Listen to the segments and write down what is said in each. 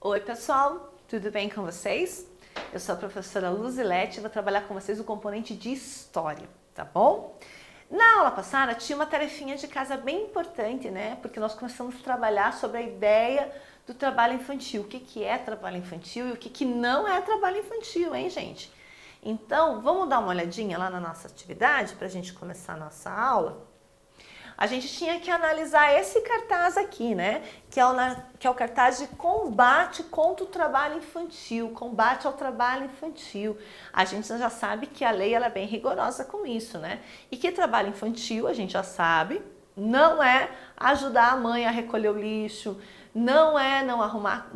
Oi pessoal, tudo bem com vocês? Eu sou a professora Luzilete e vou trabalhar com vocês o componente de História, tá bom? Na aula passada tinha uma tarefinha de casa bem importante, né? Porque nós começamos a trabalhar sobre a ideia do trabalho infantil. O que é trabalho infantil e o que não é trabalho infantil, hein, gente? Então, vamos dar uma olhadinha lá na nossa atividade para a gente começar a nossa aula? A gente tinha que analisar esse cartaz aqui, né? Que é o cartaz de combate contra o trabalho infantil, combate ao trabalho infantil. A gente já sabe que a lei ela é bem rigorosa com isso, né? E que trabalho infantil, a gente já sabe, não é ajudar a mãe a recolher o lixo, não é arrumar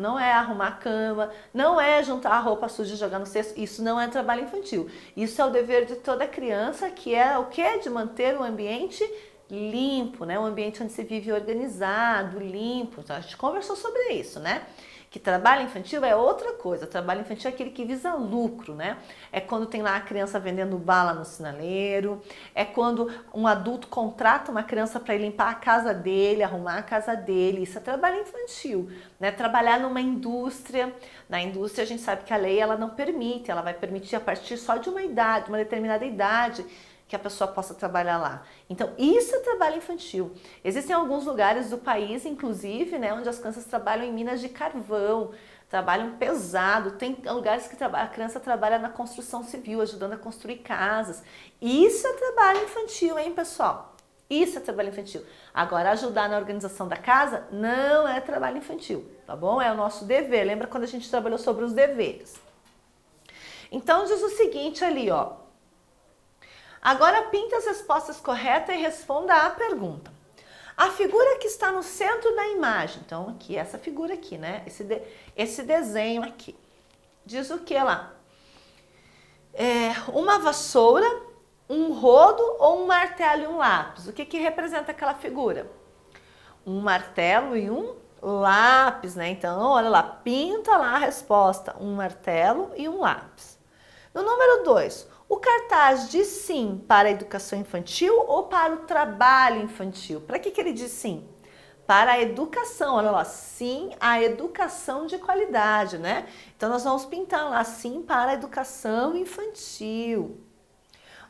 a cama, não é juntar a roupa suja e jogar no cesto. Isso não é trabalho infantil. Isso é o dever de toda criança, que é o quê? De manter o ambiente limpo, né? Um ambiente onde se vive organizado, limpo. Então, a gente conversou sobre isso, né? Que trabalho infantil é outra coisa. Trabalho infantil é aquele que visa lucro, né? É quando tem lá a criança vendendo bala no sinaleiro, é quando um adulto contrata uma criança para ir limpar a casa dele, arrumar a casa dele. Isso é trabalho infantil, né? Trabalhar numa indústria. Na indústria a gente sabe que a lei ela não permite, ela vai permitir a partir só de uma idade, uma determinada idade, que a pessoa possa trabalhar lá. Então, isso é trabalho infantil. Existem alguns lugares do país, inclusive, né, onde as crianças trabalham em minas de carvão, trabalham pesado. Tem lugares que a criança trabalha na construção civil, ajudando a construir casas. Isso é trabalho infantil, hein, pessoal? Isso é trabalho infantil. Agora, ajudar na organização da casa não é trabalho infantil, tá bom? É o nosso dever. Lembra quando a gente trabalhou sobre os deveres? Então, diz o seguinte ali, ó. Agora pinta as respostas corretas e responda à pergunta. A figura que está no centro da imagem, então aqui, essa figura aqui, né? Esse desenho aqui. Diz o que lá? Uma vassoura, um rodo ou um martelo e um lápis? O que representa aquela figura? Um martelo e um lápis, né? Então, olha lá, pinta lá a resposta. Um martelo e um lápis. No número 2, o cartaz diz sim para a educação infantil ou para o trabalho infantil? Para que ele diz sim? Para a educação, olha lá, sim à educação de qualidade, né? Então nós vamos pintar lá sim para a educação infantil.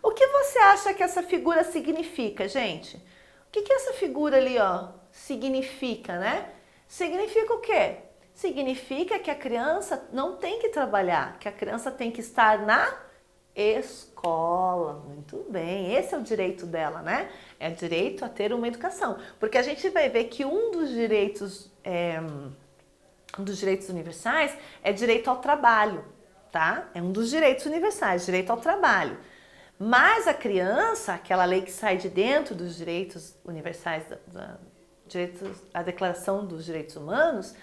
O que você acha que essa figura significa, gente? O que essa figura ali, ó, significa, né? Significa o quê? Significa que a criança não tem que trabalhar, que a criança tem que estar na escola. Muito bem, esse é o direito dela, né? É o direito a ter uma educação. Porque a gente vai ver que um dos direitos universais é direito ao trabalho, tá? É um dos direitos universais, direito ao trabalho. Mas a criança, aquela lei que sai de dentro dos direitos universais, a Declaração dos Direitos Humanos,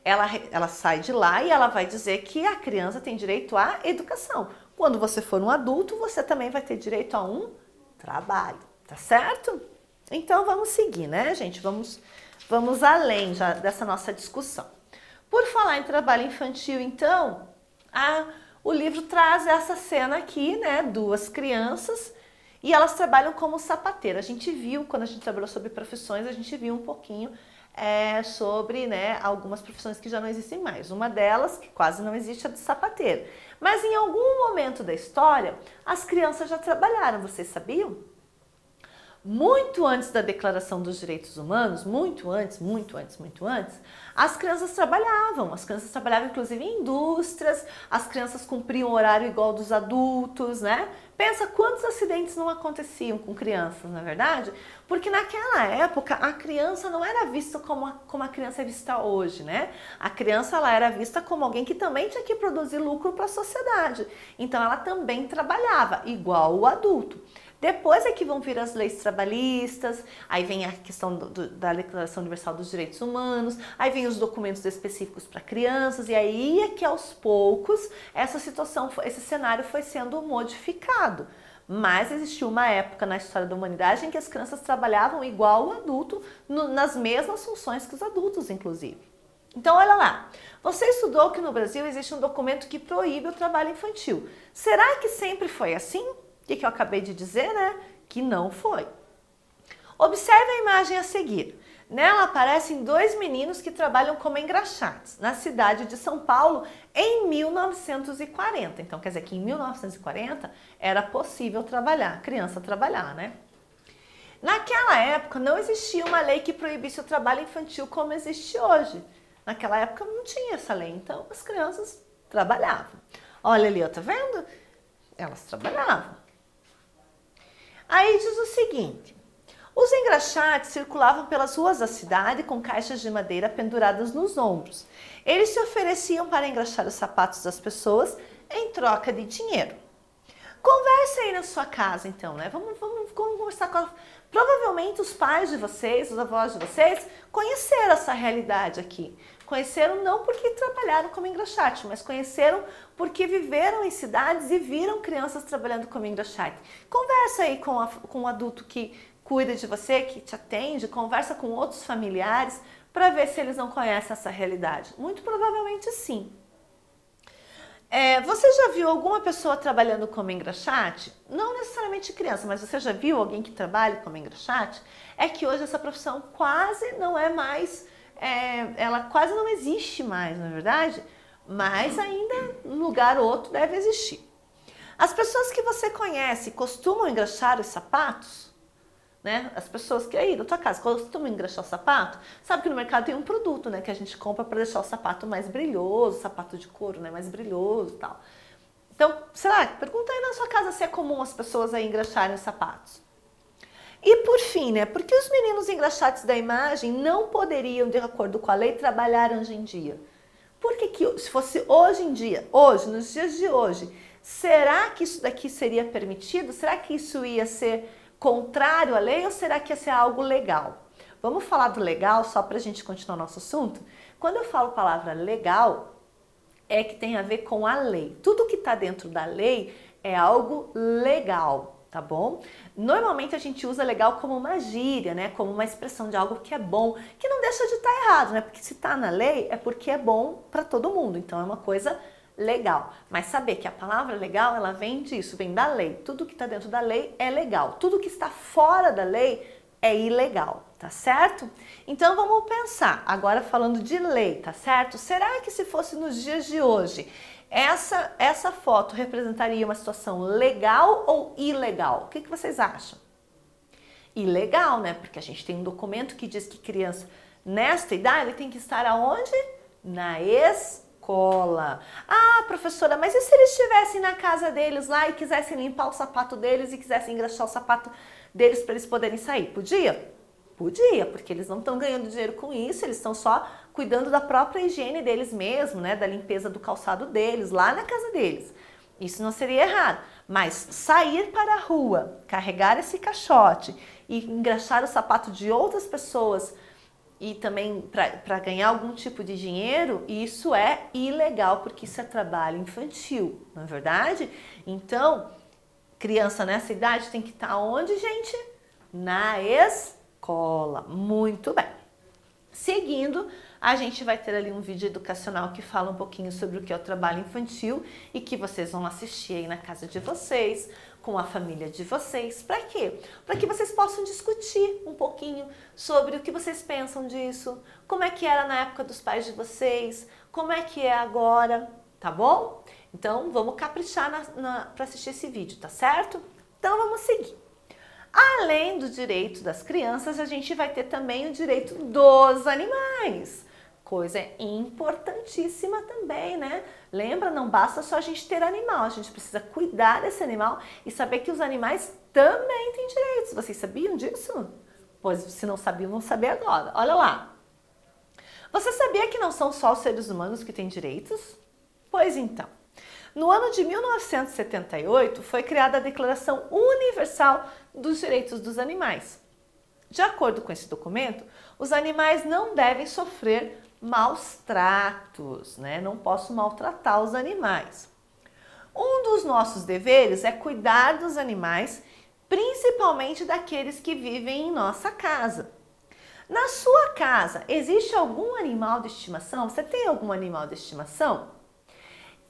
ela sai de lá e ela vai dizer que a criança tem direito à educação. Quando você for um adulto, você também vai ter direito a um trabalho, tá certo? Então vamos seguir, né, gente? Vamos além já dessa nossa discussão. Por falar em trabalho infantil, então, o livro traz essa cena aqui, né? Duas crianças e elas trabalham como sapateira. A gente viu, quando a gente trabalhou sobre profissões, a gente viu um pouquinho sobre, né, algumas profissões que já não existem mais. Uma delas, que quase não existe, é de sapateiro. Mas em algum momento da história, as crianças já trabalharam, vocês sabiam? Muito antes da Declaração dos Direitos Humanos, muito antes, as crianças trabalhavam. As crianças trabalhavam inclusive em indústrias, as crianças cumpriam o horário igual dos adultos, né? Pensa quantos acidentes não aconteciam com crianças, não é verdade? Porque naquela época a criança não era vista como a criança é vista hoje, né? A criança ela era vista como alguém que também tinha que produzir lucro para a sociedade. Então ela também trabalhava, igual o adulto. Depois é que vão vir as leis trabalhistas, aí vem a questão da Declaração Universal dos Direitos Humanos, aí vem os documentos específicos para crianças, e aí é que aos poucos essa situação, esse cenário foi sendo modificado. Mas existiu uma época na história da humanidade em que as crianças trabalhavam igual o adulto, nas mesmas funções que os adultos, inclusive. Então, olha lá, você estudou que no Brasil existe um documento que proíbe o trabalho infantil. Será que sempre foi assim? O que eu acabei de dizer, né? Que não foi. Observe a imagem a seguir. Nela aparecem dois meninos que trabalham como engraxates na cidade de São Paulo em 1940. Então, quer dizer que em 1940 era possível trabalhar, criança trabalhar, né? Naquela época não existia uma lei que proibisse o trabalho infantil como existe hoje. Naquela época não tinha essa lei, então as crianças trabalhavam. Olha ali, ó, tá vendo? Elas trabalhavam. Aí diz o seguinte: os engraxates circulavam pelas ruas da cidade com caixas de madeira penduradas nos ombros. Eles se ofereciam para engraxar os sapatos das pessoas em troca de dinheiro. Converse aí na sua casa, então, né? Vamos conversar com Provavelmente os pais de vocês, os avós de vocês, conheceram essa realidade aqui. Conheceram não porque trabalharam como engraxate, mas conheceram porque viveram em cidades e viram crianças trabalhando como engraxate. Conversa aí com um adulto que cuida de você, que te atende, conversa com outros familiares para ver se eles não conhecem essa realidade. Muito provavelmente sim. Você já viu alguma pessoa trabalhando como engraxate? Não necessariamente criança, mas você já viu alguém que trabalha como engraxate? É que hoje essa profissão quase não é mais, ela quase não existe mais, não é verdade? Mas ainda um lugar ou outro deve existir. As pessoas que você conhece costumam engraxar os sapatos? Né? As pessoas que aí da tua casa costumam engraxar o sapato, sabe que no mercado tem um produto, né, que a gente compra para deixar o sapato mais brilhoso, sapato de couro, né, mais brilhoso e tal. Então, pergunta aí na sua casa se é comum as pessoas aí engraxarem os sapatos. E por fim, né, por que os meninos engraxates da imagem não poderiam, de acordo com a lei, trabalhar hoje em dia? Por que se fosse hoje em dia, hoje, nos dias de hoje, será que isso daqui seria permitido? Será que isso ia ser contrário à lei ou será que ia ser algo legal? Vamos falar do legal só para a gente continuar nosso assunto? Quando eu falo palavra legal, é que tem a ver com a lei. Tudo que está dentro da lei é algo legal, tá bom? Normalmente a gente usa legal como uma gíria, né? Como uma expressão de algo que é bom, que não deixa de estar errado, né? Porque se está na lei é porque é bom para todo mundo, então é uma coisa legal. Mas saber que a palavra legal, ela vem disso, vem da lei. Tudo que está dentro da lei é legal. Tudo que está fora da lei é ilegal, tá certo? Então vamos pensar, agora falando de lei, tá certo? Será que se fosse nos dias de hoje, essa foto representaria uma situação legal ou ilegal? O que vocês acham? Ilegal, né? Porque a gente tem um documento que diz que criança nesta idade tem que estar aonde? Na escola. Ah, professora, mas e se eles estivessem na casa deles lá e quisessem limpar o sapato deles e quisessem engraxar o sapato deles para eles poderem sair? Podia? Podia, porque eles não estão ganhando dinheiro com isso, eles estão só cuidando da própria higiene deles mesmo, né, da limpeza do calçado deles, lá na casa deles. Isso não seria errado, mas sair para a rua, carregar esse caixote e engraxar o sapato de outras pessoas e também para ganhar algum tipo de dinheiro, isso é ilegal, porque isso é trabalho infantil, não é verdade? Então, criança nessa idade tem que estar onde, gente? Na escola. Muito bem. Seguindo, a gente vai ter ali um vídeo educacional que fala um pouquinho sobre o que é o trabalho infantil e que vocês vão assistir aí na casa de vocês, com a família de vocês. Para quê? Para que vocês possam discutir um pouquinho sobre o que vocês pensam disso, como é que era na época dos pais de vocês, como é que é agora, tá bom? Então, vamos caprichar para assistir esse vídeo, tá certo? Então, vamos seguir. Além do direito das crianças, a gente vai ter também o direito dos animais. Coisa importantíssima também, né? Lembra, não basta só a gente ter animal, a gente precisa cuidar desse animal e saber que os animais também têm direitos. Vocês sabiam disso? Pois se não sabiam, vão saber agora. Olha lá. Você sabia que não são só os seres humanos que têm direitos? Pois então. No ano de 1978, foi criada a Declaração Universal dos Direitos dos Animais. De acordo com esse documento, os animais não devem sofrer maus tratos, né? Não posso maltratar os animais. Um dos nossos deveres é cuidar dos animais, principalmente daqueles que vivem em nossa casa. Na sua casa, existe algum animal de estimação? Você tem algum animal de estimação?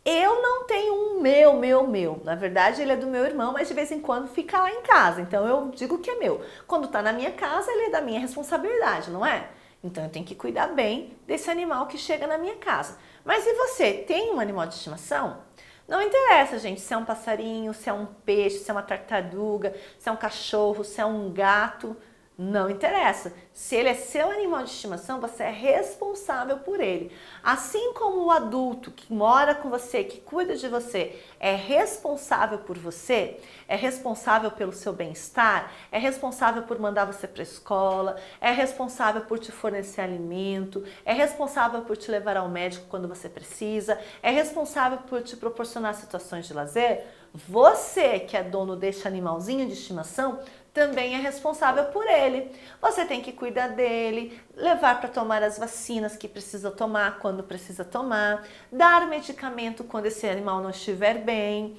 Eu não tenho um meu. Na verdade, ele é do meu irmão, mas de vez em quando fica lá em casa. Então eu digo que é meu. Quando tá na minha casa, ele é da minha responsabilidade, não é? Então eu tenho que cuidar bem desse animal que chega na minha casa. Mas e você, tem um animal de estimação? Não interessa, gente, se é um passarinho, se é um peixe, se é uma tartaruga, se é um cachorro, se é um gato. Não interessa. Se ele é seu animal de estimação, você é responsável por ele. Assim como o adulto que mora com você, que cuida de você, é responsável por você, é responsável pelo seu bem-estar, é responsável por mandar você para a escola, é responsável por te fornecer alimento, é responsável por te levar ao médico quando você precisa, é responsável por te proporcionar situações de lazer, você que é dono deste animalzinho de estimação, também é responsável por ele. Você tem que cuidar dele, levar para tomar as vacinas que precisa tomar quando precisa tomar, dar medicamento quando esse animal não estiver bem,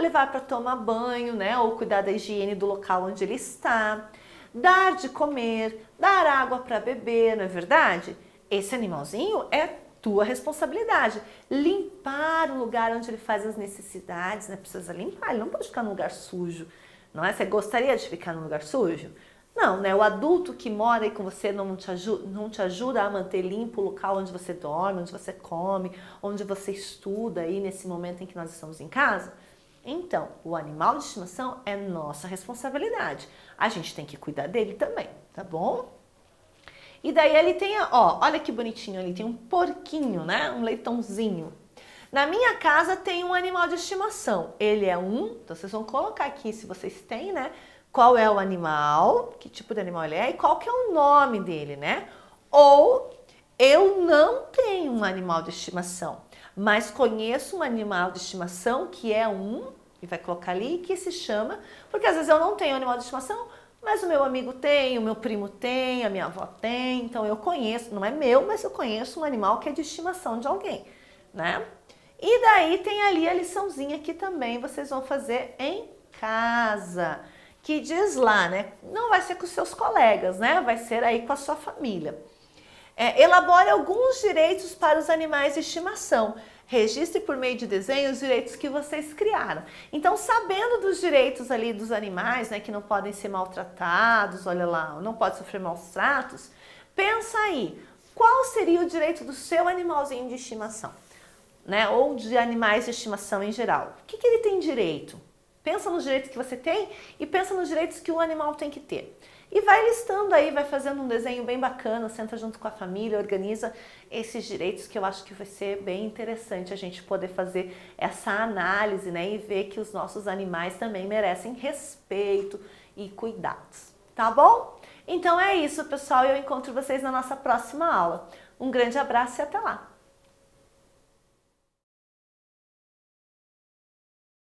levar para tomar banho, né, ou cuidar da higiene do local onde ele está, dar de comer, dar água para beber, não é verdade? Esse animalzinho é tua responsabilidade. Limpar o lugar onde ele faz as necessidades, né? Precisa limpar, ele não pode ficar num lugar sujo. Não é? Você gostaria de ficar num lugar sujo? Não, né? O adulto que mora aí com você não te ajuda a manter limpo o local onde você dorme, onde você come, onde você estuda aí nesse momento em que nós estamos em casa? Então, o animal de estimação é nossa responsabilidade. A gente tem que cuidar dele também, tá bom? E daí ele tem, ó, olha que bonitinho ali, tem um porquinho, né? Um leitãozinho. Na minha casa tem um animal de estimação. Ele é então vocês vão colocar aqui, se vocês têm, né? Qual é o animal, que tipo de animal ele é e qual que é o nome dele, né? Ou eu não tenho um animal de estimação, mas conheço um animal de estimação que é e vai colocar ali, que se chama, porque às vezes eu não tenho animal de estimação, mas o meu amigo tem, o meu primo tem, a minha avó tem, então eu conheço, não é meu, mas eu conheço um animal que é de estimação de alguém, né? E daí tem ali a liçãozinha que também vocês vão fazer em casa, que diz lá, né? Não vai ser com os seus colegas, né? Vai ser aí com a sua família. Elabore alguns direitos para os animais de estimação. Registre por meio de desenho os direitos que vocês criaram. Então, sabendo dos direitos ali dos animais, né? Que não podem ser maltratados, olha lá, não pode sofrer maus tratos. Pensa aí, qual seria o direito do seu animalzinho de estimação? Né, ou de animais de estimação em geral. O que ele tem direito? Pensa nos direitos que você tem e pensa nos direitos que o animal tem que ter. E vai listando aí, vai fazendo um desenho bem bacana, senta junto com a família, organiza esses direitos, que eu acho que vai ser bem interessante a gente poder fazer essa análise, né, e ver que os nossos animais também merecem respeito e cuidados. Tá bom? Então é isso, pessoal. Eu encontro vocês na nossa próxima aula. Um grande abraço e até lá!